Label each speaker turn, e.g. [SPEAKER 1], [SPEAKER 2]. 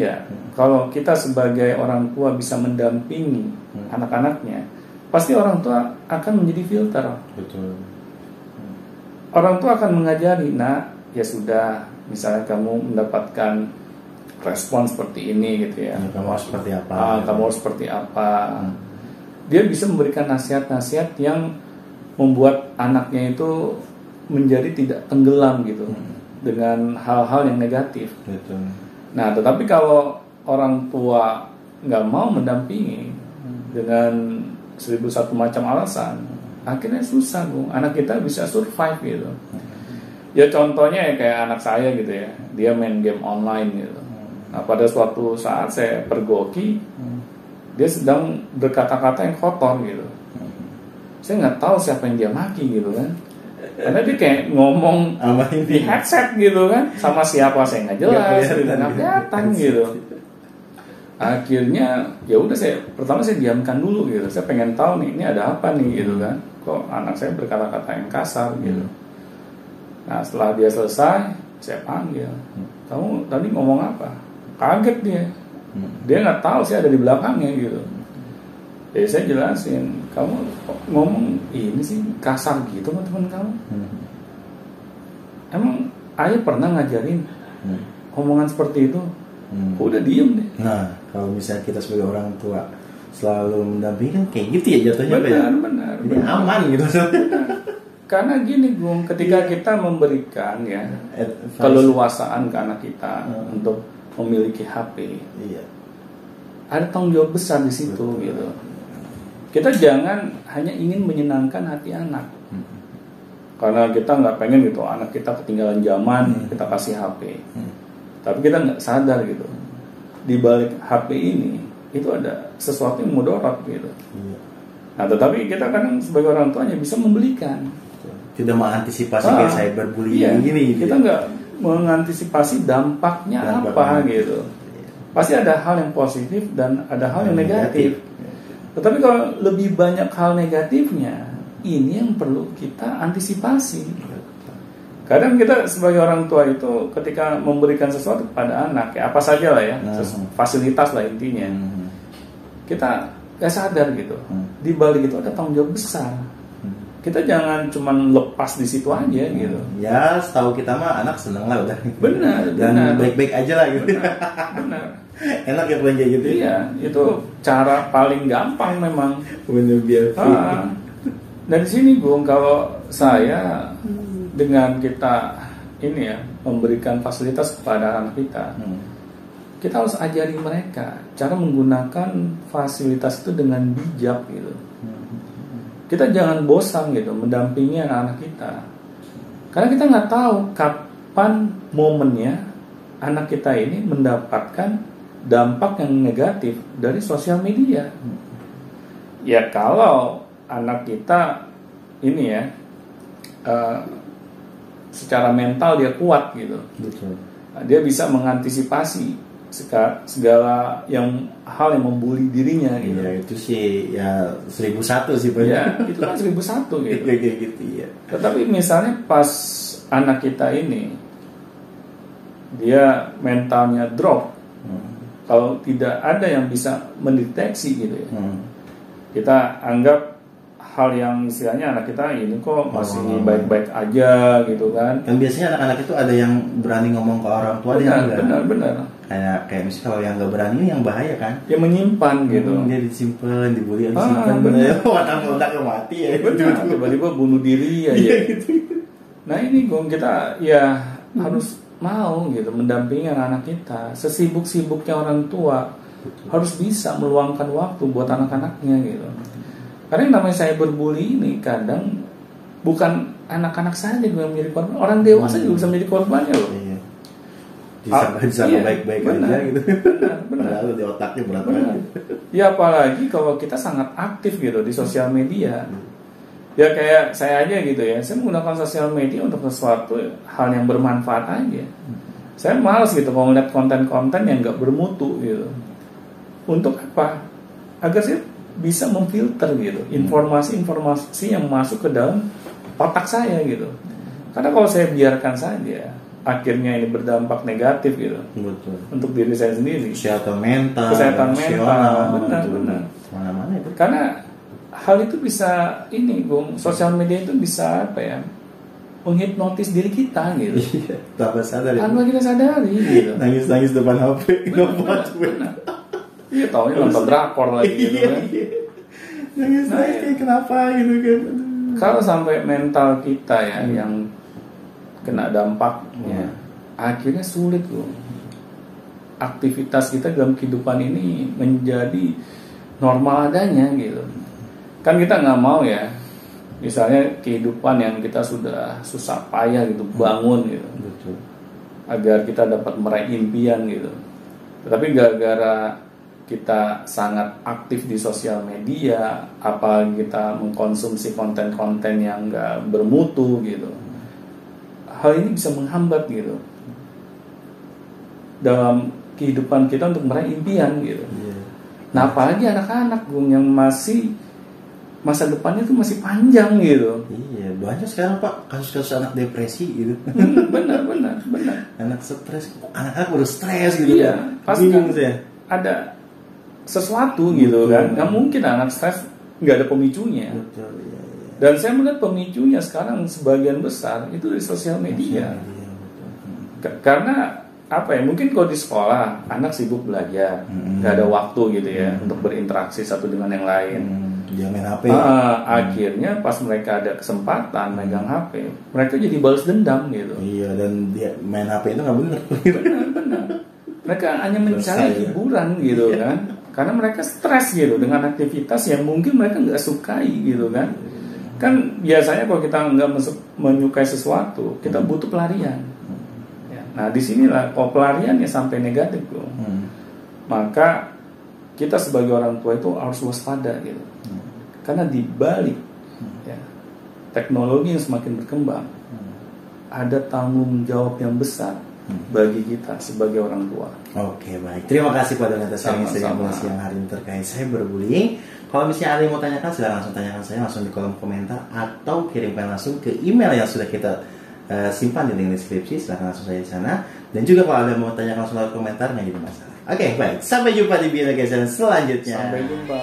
[SPEAKER 1] iya, kalau kita sebagai orang tua bisa mendampingi anak-anaknya, pasti orang tua akan menjadi filter.
[SPEAKER 2] Betul.
[SPEAKER 1] Orang tua akan mengajari, nak, ya sudah, misalnya kamu mendapatkan respon seperti ini gitu ya.
[SPEAKER 2] Kamu harus seperti apa?
[SPEAKER 1] Kamu harus seperti apa? Dia bisa memberikan nasihat-nasihat yang membuat anaknya itu menjadi tidak tenggelam gitu dengan hal-hal yang negatif.
[SPEAKER 2] Betul.
[SPEAKER 1] Nah, tetapi kalau orang tua nggak mau mendampingi dengan 1001 macam alasan, akhirnya susah, Bung. Anak kita bisa survive gitu. Ya contohnya ya kayak anak saya gitu ya, dia main game online gitu. Nah, pada suatu saat saya pergoki, dia sedang berkata-kata yang kotor gitu. Saya nggak tahu siapa yang dia maki gitu kan. Karena dia kayak ngomong di headset gitu kan, sama siapa saya nggak jelas, nggak kelihatan gitu. Akhirnya ya udah, pertama saya diamkan dulu gitu. Saya pengen tahu nih, ini ada apa nih gitu kan. Kok anak saya berkata-kata yang kasar gitu. Nah, setelah dia selesai, saya panggil. Kamu tadi ngomong apa? Kaget dia. Dia nggak tahu saya ada di belakangnya gitu. Jadi saya jelasin, kamu ngomong ini sih kasar gitu sama teman kamu. Emang ayah pernah ngajarin omongan seperti itu? Udah diem deh.
[SPEAKER 2] Nah, kalau misalnya kita sebagai orang tua selalu mendampingi kan kayak gitu ya jatuhnya.
[SPEAKER 1] Benar.
[SPEAKER 2] Aman gitu.
[SPEAKER 1] Karena gini, Gung, ketika kita memberikan ya keleluasaan ke anak kita untuk memiliki HP, ada tanggung jawab besar di situ. Betul. Gitu. Kita jangan hanya ingin menyenangkan hati anak, karena kita nggak pengen gitu anak kita ketinggalan zaman, kita kasih HP. Tapi kita nggak sadar gitu, di balik HP ini itu ada sesuatu yang mudarat gitu. Nah, tetapi kita kan sebagai orang tua hanya bisa membelikan,
[SPEAKER 2] tidak mengantisipasi kayak cyberbullying gini gitu.
[SPEAKER 1] Kita nggak mengantisipasi dampaknya apa gitu. Pasti ada hal yang positif dan ada hal yang negatif. Tetapi kalau lebih banyak hal negatifnya, ini yang perlu kita antisipasi. Kadang kita sebagai orang tua itu ketika memberikan sesuatu kepada anak, ya apa saja lah ya, fasilitas lah intinya, kita gak sadar gitu. Di balik itu ada tanggung jawab besar. Kita jangan cuma lepas di situ aja gitu.
[SPEAKER 2] Ya, setahu kita mah anak seneng lah udah.
[SPEAKER 1] Benar.
[SPEAKER 2] Dan baik-baik aja lah gitu.
[SPEAKER 1] Benar.
[SPEAKER 2] Enak ya belanja gitu.
[SPEAKER 1] Iya, itu cara paling gampang memang.
[SPEAKER 2] Bener biar.
[SPEAKER 1] Dari sini, Bung, kalau saya dengan kita ini ya memberikan fasilitas kepada anak kita, kita harus ajari mereka cara menggunakan fasilitas itu dengan bijak gitu. Kita jangan bosan gitu mendampingi anak-anak kita, karena kita nggak tahu kapan momennya anak kita ini mendapatkan dampak yang negatif dari sosial media. Ya kalau anak kita ini ya secara mental dia kuat gitu, dia bisa mengantisipasi segala hal yang membuli dirinya gitu.
[SPEAKER 2] Ya itu sih ya 1001 sih Pak.
[SPEAKER 1] Ya itu kan 1001 gitu.
[SPEAKER 2] Kayak gitu ya.
[SPEAKER 1] Tetapi misalnya pas anak kita ini dia mentalnya drop, kalau tidak ada yang bisa mendeteksi gitu ya, kita anggap hal yang istilahnya anak kita ini kok masih baik-baik aja gitu kan.
[SPEAKER 2] Yang biasanya anak-anak itu ada yang berani ngomong ke orang tua.
[SPEAKER 1] Benar.
[SPEAKER 2] Kayak misalnya kalau yang nggak berani yang bahaya kan.
[SPEAKER 1] Dia menyimpan gitu.
[SPEAKER 2] Dia disimpan, dibully, disimpan. Otak-otaknya mati ya.
[SPEAKER 1] Benar. Tiba-tiba bunuh diri ya. Nah ini kita ya harus mau gitu mendampingi anak kita. Sesibuk-sibuknya orang tua harus bisa meluangkan waktu buat anak-anaknya gitu. Karena yang namanya cyberbully ini kadang bukan anak-anak saja yang menjadi korban, orang dewasa juga bisa menjadi korbannya loh.
[SPEAKER 2] Iya. Disangka baik-baik aja gitu.
[SPEAKER 1] Benar.
[SPEAKER 2] Padahal di otaknya berat.
[SPEAKER 1] Ya apalagi kalau kita sangat aktif gitu di sosial media. Ya kayak saya aja gitu ya, saya menggunakan sosial media untuk sesuatu hal yang bermanfaat aja. Saya malas gitu kalau melihat konten-konten yang nggak bermutu gitu. Untuk apa? Agar saya bisa memfilter gitu informasi-informasi yang masuk ke dalam otak saya gitu. Karena kalau saya biarkan saja, akhirnya ini berdampak negatif gitu.
[SPEAKER 2] Betul.
[SPEAKER 1] Untuk diri saya sendiri.
[SPEAKER 2] Kesehatan mental,
[SPEAKER 1] benar.
[SPEAKER 2] Mana-mana itu.
[SPEAKER 1] Karena hal itu bisa ini, Bung, sosial media itu bisa apa ya? Menghipnotis diri kita gitu.
[SPEAKER 2] Iya, tanpa sadar ya.
[SPEAKER 1] Tanpa kita sadari gitu.
[SPEAKER 2] Nangis-nangis depan HP.
[SPEAKER 1] Benar. Iya, taunya nonton drakor lagi gitu kan.
[SPEAKER 2] Nangis-nangis kayak kenapa gitu kan.
[SPEAKER 1] Kalau sampai mental kita ya yang kena dampaknya, akhirnya sulit loh. Aktivitas kita dalam kehidupan ini menjadi normal adanya gitu. Kan kita nggak mau ya, misalnya kehidupan yang kita sudah susah payah gitu bangun gitu,
[SPEAKER 2] Betul.
[SPEAKER 1] agar kita dapat meraih impian gitu. Tapi gara-gara kita sangat aktif di sosial media, apa kita mengkonsumsi konten-konten yang nggak bermutu gitu, hal ini bisa menghambat gitu dalam kehidupan kita untuk meraih impian gitu. Nah, apalagi anak-anak, Bung, yang masih masa depannya tuh masih panjang gitu.
[SPEAKER 2] Iya, banyak sekarang Pak kasus-kasus anak depresi gitu.
[SPEAKER 1] Benar.
[SPEAKER 2] Anak stres, anak-anak baru stres gitu.
[SPEAKER 1] Iya, pasti
[SPEAKER 2] bingung saya.
[SPEAKER 1] Ada sesuatu gitu kan. Nggak mungkin anak stres nggak ada pemicunya.
[SPEAKER 2] Betul, iya.
[SPEAKER 1] Dan saya melihat pemicunya sekarang sebagian besar itu dari sosial media. Karena apa ya? Mungkin kalau di sekolah anak sibuk belajar, nggak ada waktu gitu ya untuk berinteraksi satu dengan yang lain.
[SPEAKER 2] Dia main HP.
[SPEAKER 1] Akhirnya pas mereka ada kesempatan megang HP, mereka jadi balas dendam gitu.
[SPEAKER 2] Iya, dan dia main HP itu nggak bener.
[SPEAKER 1] Benar. Mereka hanya mencari hiburan gitu kan, karena mereka stres gitu dengan aktivitas yang mungkin mereka nggak sukai gitu kan. Kan biasanya kalau kita nggak menyukai sesuatu, kita butuh pelarian. Ya, nah disinilah kalau pelariannya sampai negatif tuh, maka kita sebagai orang tua itu harus waspada gitu. Karena di balik ya, teknologi yang semakin berkembang, ada tanggung jawab yang besar bagi kita sebagai orang tua.
[SPEAKER 2] Oke, baik. Terima kasih pada atas informasi yang hari ini terkait cyberbullying. Kalau misalnya ada yang mau tanyakan, silahkan langsung tanyakan saya langsung di kolom komentar atau kirimkan langsung ke email yang sudah kita simpan di link deskripsi. Silahkan langsung saja di sana. Dan juga kalau ada yang mau tanyakan langsung lewat komentar, nggak jadi masalah. Oke, baik. Sampai jumpa di video selanjutnya.
[SPEAKER 1] Sampai jumpa.